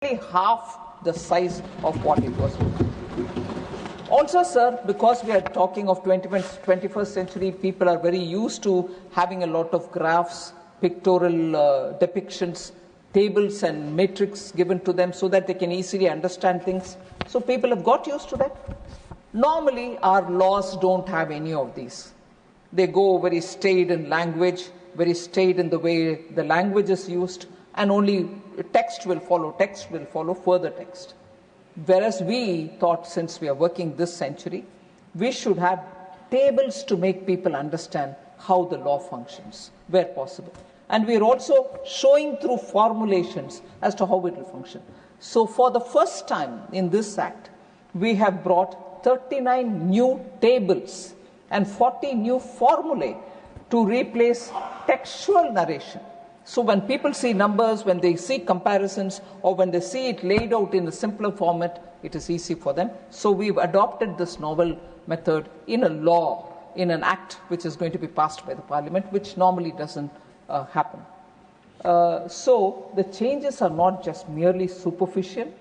half the size of what it was. Also, sir, because we are talking of 21st century, people are very used to having a lot of graphs, pictorial depictions, tables and matrix given to them so that they can easily understand things. So people have got used to that. Normally, our laws don't have any of these. They go very staid in language, very staid in the way the language is used, and only text will follow further text. Whereas we thought, since we are working this century, we should have tables to make people understand how the law functions, where possible. And we are also showing through formulations as to how it will function. So for the first time in this Act, we have brought 39 new tables and 40 new formulae to replace textual narration. So when people see numbers, when they see comparisons, or when they see it laid out in a simpler format, it is easy for them. So we've adopted this novel method in a law, in an act which is going to be passed by the Parliament, which normally doesn't happen. So the changes are not just merely superficial.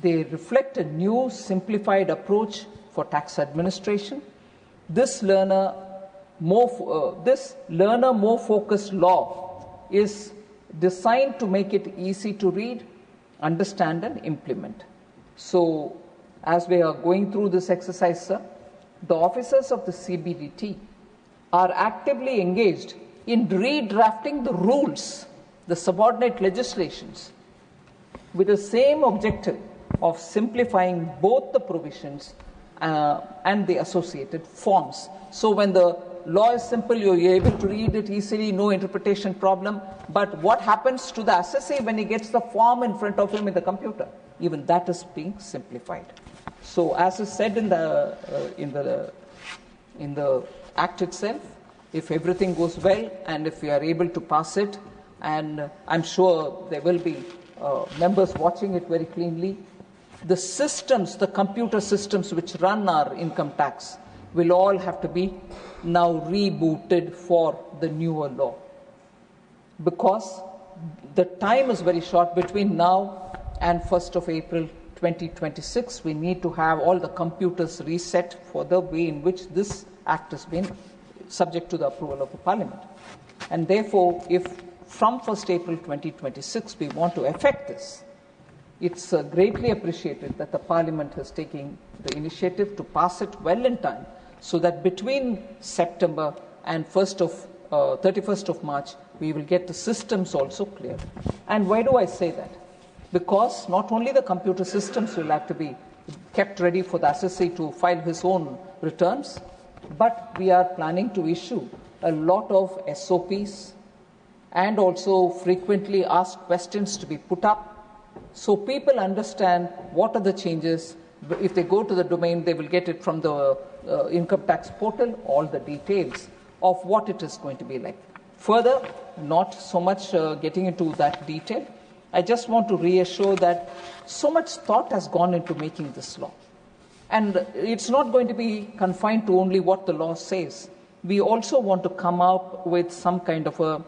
They reflect a new simplified approach for tax administration. This learner more focused law is designed to make it easy to read, understand, and implement. So, as we are going through this exercise, sir, the officers of the CBDT are actively engaged in redrafting the rules, the subordinate legislations, with the same objective of simplifying both the provisions and the associated forms. So when the law is simple, you're able to read it easily, no interpretation problem. But what happens to the assessee when he gets the form in front of him in the computer? Even that is being simplified. So as is said in the Act itself, if everything goes well and if we are able to pass it, and I'm sure there will be members watching it very cleanly, the systems, the computer systems which run our income tax will all have to be now rebooted for the newer law. Because the time is very short between now and 1st of April 2026. We need to have all the computers reset for the way in which this Act has been subject to the approval of the Parliament. And therefore, if from 1st April 2026 we want to effect this, it's greatly appreciated that the Parliament has taken the initiative to pass it well in time, so that between September and 31st of March, we will get the systems also cleared. And why do I say that? Because not only the computer systems will have to be kept ready for the assessee to file his own returns, but we are planning to issue a lot of SOPs and also frequently asked questions to be put up, so people understand what are the changes. If they go to the domain, they will get it from the income tax portal, all the details of what it is going to be like. Further, not so much getting into that detail, I just want to reassure that so much thought has gone into making this law. And it's not going to be confined to only what the law says. We also want to come up with some kind of a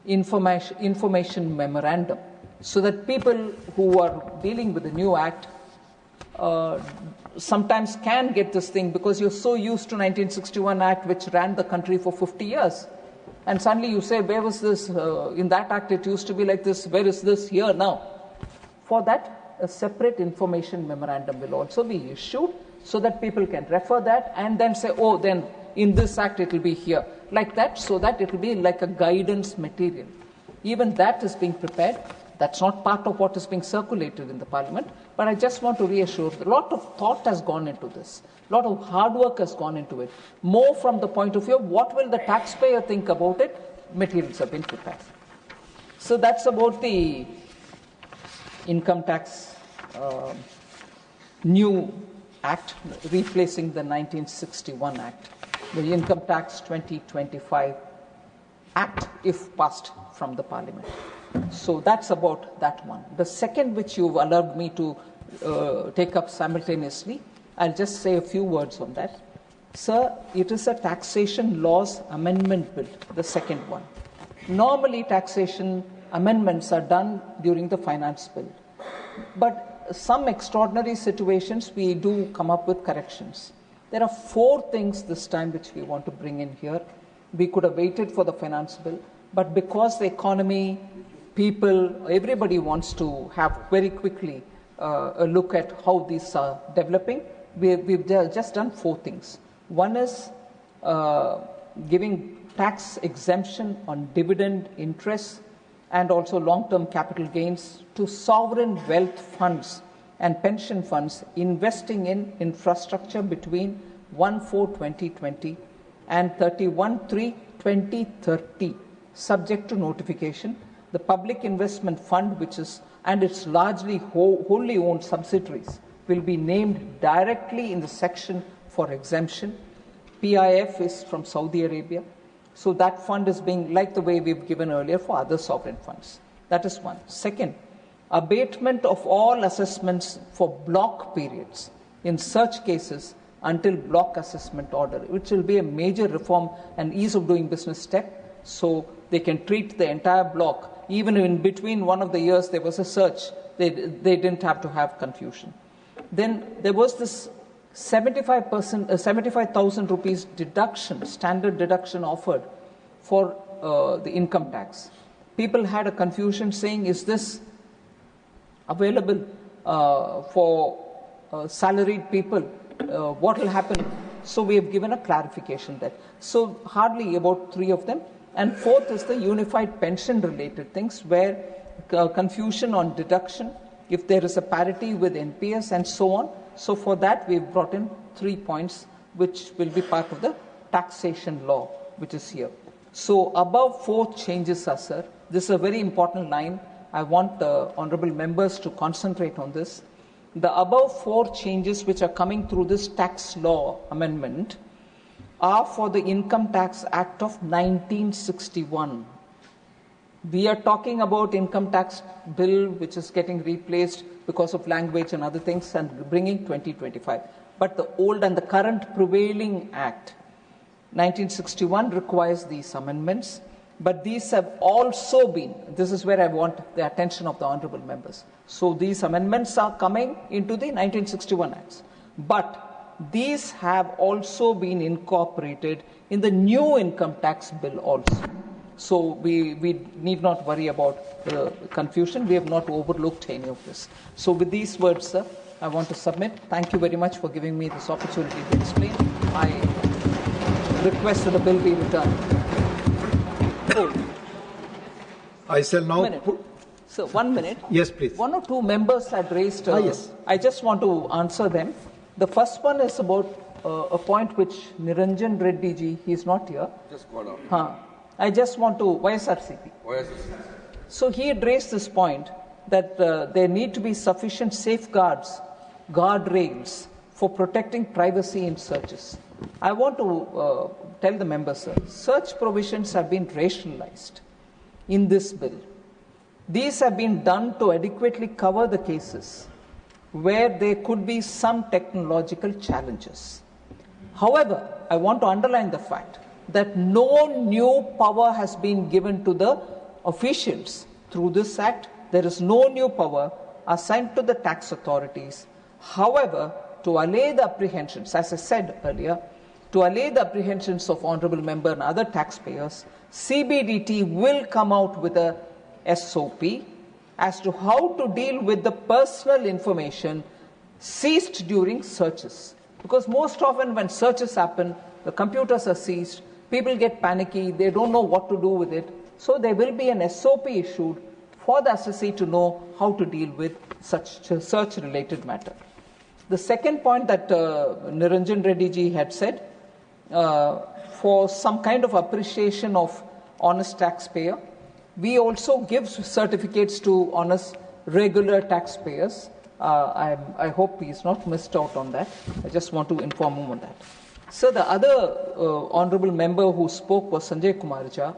information memorandum, so that people who are dealing with the new Act sometimes can get this thing, because you're so used to 1961 Act, which ran the country for 50 years. And suddenly you say, where was this? In that Act it used to be like this. Where is this here now? For that, a separate information memorandum will also be issued, so that people can refer that and then say, oh, then in this Act it will be here. Like that, so that it will be like a guidance material. Even that is being prepared. That's not part of what is being circulated in the Parliament, but I just want to reassure that a lot of thought has gone into this. A lot of hard work has gone into it. More from the point of view of what will the taxpayer think about it, materials have been prepared. So that's about the income tax new Act, replacing the 1961 Act, the Income Tax 2025 Act, if passed from the Parliament. So that's about that one. The second, which you've allowed me to take up simultaneously, I'll just say a few words on that. Sir, it is a taxation laws amendment bill, the second one. Normally, taxation amendments are done during the finance bill. But some extraordinary situations, we do come up with corrections. There are 4 things this time which we want to bring in here. We could have waited for the finance bill, but because the economy, people, everybody wants to have very quickly a look at how these are developing, we've just done 4 things. One is giving tax exemption on dividend interest and also long-term capital gains to sovereign wealth funds and pension funds investing in infrastructure between 1/4/2020 and 31/3/2030, subject to notification. The Public Investment Fund, which is, and its largely wholly owned subsidiaries, will be named directly in the section for exemption. PIF is from Saudi Arabia. So that fund is being, like the way we've given earlier for other sovereign funds. That is one. Second, abatement of all assessments for block periods in such cases until block assessment order, which will be a major reform and ease of doing business step. So they can treat the entire block. Even in between one of the years there was a search, they didn't have to have confusion. Then there was this 75,000 rupees deduction, standard deduction offered for the income tax. People had a confusion saying, is this available for salaried people? What will happen? So we have given a clarification there. So hardly about 3 of them. And fourth is the unified pension related things, where confusion on deduction, if there is a parity with NPS and so on. So for that, we've brought in 3 points, which will be part of the taxation law, which is here. So above 4 changes are, sir. This is a very important line. I want the honorable members to concentrate on this. The above 4 changes which are coming through this tax law amendment are for the Income Tax Act of 1961. We are talking about income tax bill which is getting replaced because of language and other things and bringing 2025. But the old and the current prevailing act, 1961, requires these amendments. But these have also been, this is where I want the attention of the honorable members. So these amendments are coming into the 1961 acts. But these have also been incorporated in the new income tax bill also. So we need not worry about confusion. We have not overlooked any of this. So with these words, sir, I want to submit. Thank you very much for giving me this opportunity to explain. I request that the bill be returned. Oh. I shall now... So 1 minute. Yes, please. 1 or 2 members had raised... yes. I just want to answer them. The first one is about a point which Niranjan Reddy ji, he is not here. Just call out. I just want to, YSRCP. So he had raised this point that there need to be sufficient safeguards, guardrails for protecting privacy in searches. I want to tell the members, sir, search provisions have been rationalized in this bill. These have been done to adequately cover the cases where there could be some technological challenges. However, I want to underline the fact that no new power has been given to the officials through this act. There is no new power assigned to the tax authorities. However, to allay the apprehensions, as I said earlier, to allay the apprehensions of honorable member and other taxpayers, CBDT will come out with a SOP as to how to deal with the personal information seized during searches. Because most often when searches happen, the computers are seized, people get panicky, they don't know what to do with it. So there will be an SOP issued for the assessee to know how to deal with such search-related matter. The second point that Niranjan Reddy ji had said, for some kind of appreciation of honest taxpayer, we also give certificates to honest regular taxpayers. I hope he's not missed out on that. I just want to inform him on that. So the other honorable member who spoke was Sanjay Kumar Jha,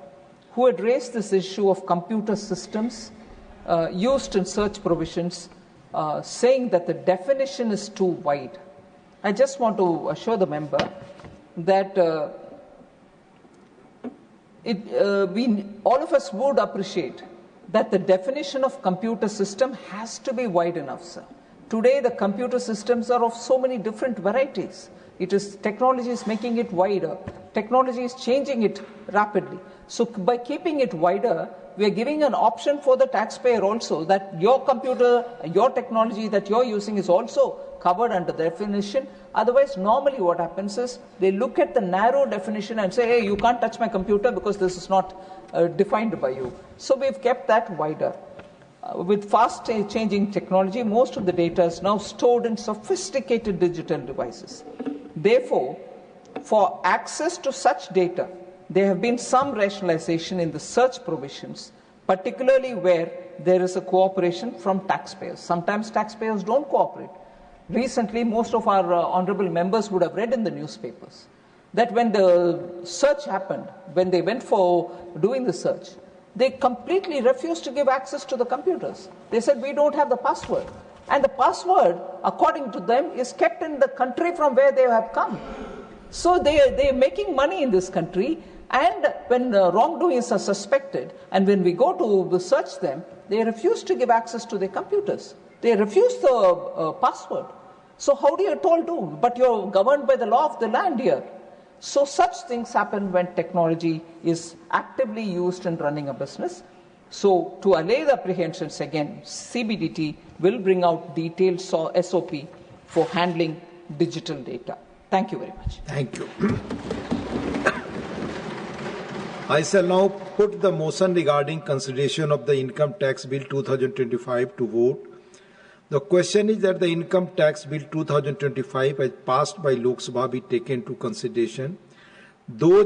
who had raised this issue of computer systems used in search provisions, saying that the definition is too wide. I just want to assure the member that all of us would appreciate that the definition of computer system has to be wide enough, sir. Today, the computer systems are of so many different varieties. Technology is making it wider. Technology is changing it rapidly. So by keeping it wider, we are giving an option for the taxpayer also that your computer, your technology that you're using is also covered under the definition. Otherwise, normally what happens is they look at the narrow definition and say, hey, you can't touch my computer because this is not defined by you. So we've kept that wider. With fast changing technology, most of the data is now stored in sophisticated digital devices. Therefore, for access to such data, there have been some rationalization in the search provisions, particularly where there is a cooperation from taxpayers. Sometimes taxpayers don't cooperate. Recently, most of our honorable members would have read in the newspapers that when the search happened, when they went for doing the search, they completely refused to give access to the computers. They said, we don't have the password. And the password, according to them, is kept in the country from where they have come. So they are making money in this country, and when wrongdoings are suspected, and when we go to search them, they refuse to give access to their computers. They refuse the password. So how do you told to? But you're governed by the law of the land here. So such things happen when technology is actively used in running a business. So to allay the apprehensions again, CBDT will bring out detailed SOP for handling digital data. Thank you very much. Thank you. I shall now put the motion regarding consideration of the Income Tax Bill 2025 to vote. The question is that the Income Tax Bill 2025 as passed by Lok Sabha be taken to consideration. Those